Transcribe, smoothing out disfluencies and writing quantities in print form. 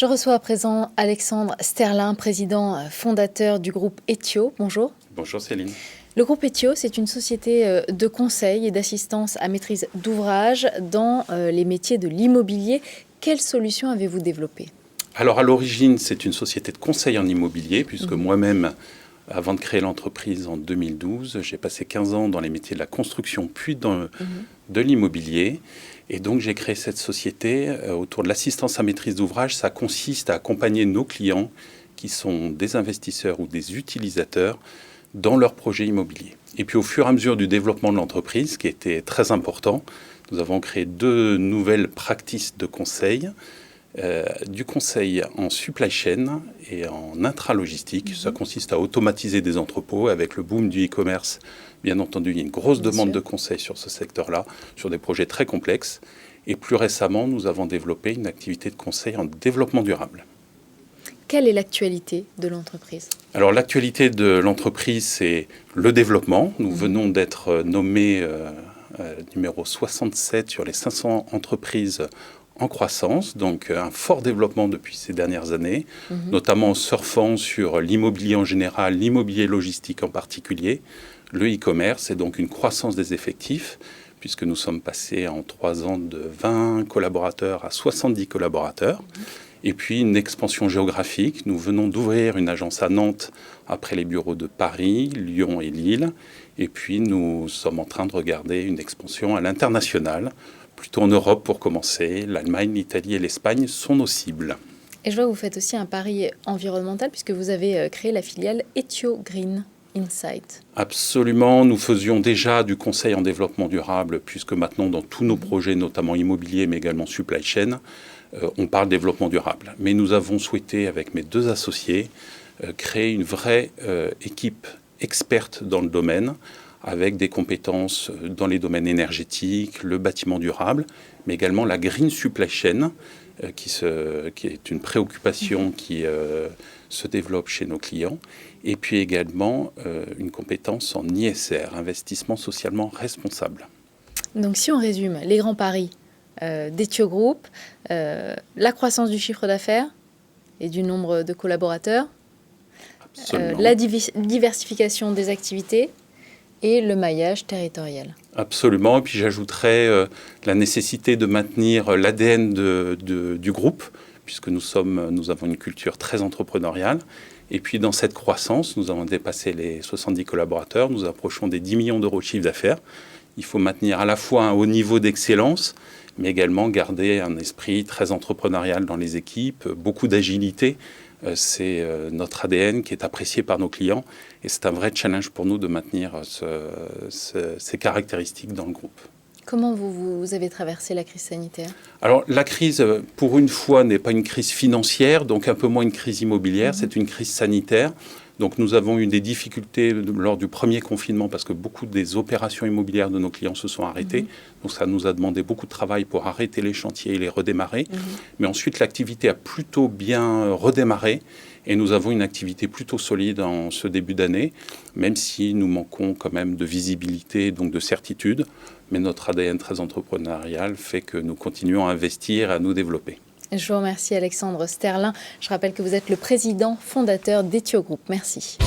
Je reçois à présent Alexandre Sterlin, président fondateur du groupe Ethio. Bonjour. Bonjour Céline. Le groupe Ethio, c'est une société de conseil et d'assistance à maîtrise d'ouvrage dans les métiers de l'immobilier. Quelles solutions avez-vous développées ? Alors à l'origine, c'est une société de conseil en immobilier, puisque moi-même, avant de créer l'entreprise en 2012, j'ai passé 15 ans dans les métiers de la construction, puis de l'immobilier. Et donc j'ai créé cette société autour de l'assistance à maîtrise d'ouvrage. Ça consiste à accompagner nos clients, qui sont des investisseurs ou des utilisateurs, dans leurs projets immobiliers. Et puis au fur et à mesure du développement de l'entreprise, qui était très important, nous avons créé 2 nouvelles practices de conseil. Du conseil en supply chain et en intralogistique. Ça consiste à automatiser des entrepôts. Avec le boom du e-commerce, bien entendu, il y a une grosse demande de conseil sur ce secteur-là, sur des projets très complexes. Et plus récemment, nous avons développé une activité de conseil en développement durable. Quelle est l'actualité de l'entreprise ? Alors l'actualité de l'entreprise, c'est le développement. Nous venons d'être nommés numéro 67 sur les 500 entreprises en croissance, donc un fort développement depuis ces dernières années, notamment en surfant sur l'immobilier en général, l'immobilier logistique en particulier, le e-commerce et donc une croissance des effectifs, puisque nous sommes passés en 3 ans de 20 collaborateurs à 70 collaborateurs. Et puis une expansion géographique. Nous venons d'ouvrir une agence à Nantes après les bureaux de Paris, Lyon et Lille. Et puis nous sommes en train de regarder une expansion à l'international, plutôt en Europe pour commencer. L'Allemagne, l'Italie et l'Espagne sont nos cibles. Et je vois que vous faites aussi un pari environnemental puisque vous avez créé la filiale Ethio Green Insight. Absolument, nous faisions déjà du conseil en développement durable puisque maintenant dans tous nos projets, notamment immobiliers mais également supply chain, on parle développement durable. Mais nous avons souhaité, avec mes 2 associés, créer une vraie équipe experte dans le domaine, avec des compétences dans les domaines énergétiques, le bâtiment durable, mais également la green supply chain, qui est une préoccupation qui se développe chez nos clients, et puis également une compétence en ISR, investissement socialement responsable. Donc si on résume les grands paris d'Ethio Group, la croissance du chiffre d'affaires et du nombre de collaborateurs, la diversification des activités, et le maillage territorial. Absolument. Et puis j'ajouterais la nécessité de maintenir l'ADN du groupe, puisque nous avons une culture très entrepreneuriale. Et puis dans cette croissance, nous avons dépassé les 70 collaborateurs, nous approchons des 10 millions d'euros de chiffre d'affaires. Il faut maintenir à la fois un haut niveau d'excellence, mais également garder un esprit très entrepreneurial dans les équipes, beaucoup d'agilité. C'est notre ADN qui est apprécié par nos clients et c'est un vrai challenge pour nous de maintenir ces caractéristiques dans le groupe. Comment vous avez traversé la crise sanitaire ? Alors la crise, pour une fois, n'est pas une crise financière, donc un peu moins une crise immobilière, c'est une crise sanitaire. Donc nous avons eu des difficultés lors du premier confinement parce que beaucoup des opérations immobilières de nos clients se sont arrêtées. Donc ça nous a demandé beaucoup de travail pour arrêter les chantiers et les redémarrer. Mais ensuite, l'activité a plutôt bien redémarré et nous avons une activité plutôt solide en ce début d'année, même si nous manquons quand même de visibilité, donc de certitude. Mais notre ADN très entrepreneurial fait que nous continuons à investir et à nous développer. Je vous remercie Alexandre Sterlin. Je rappelle que vous êtes le président fondateur d'Ethio Group. Merci.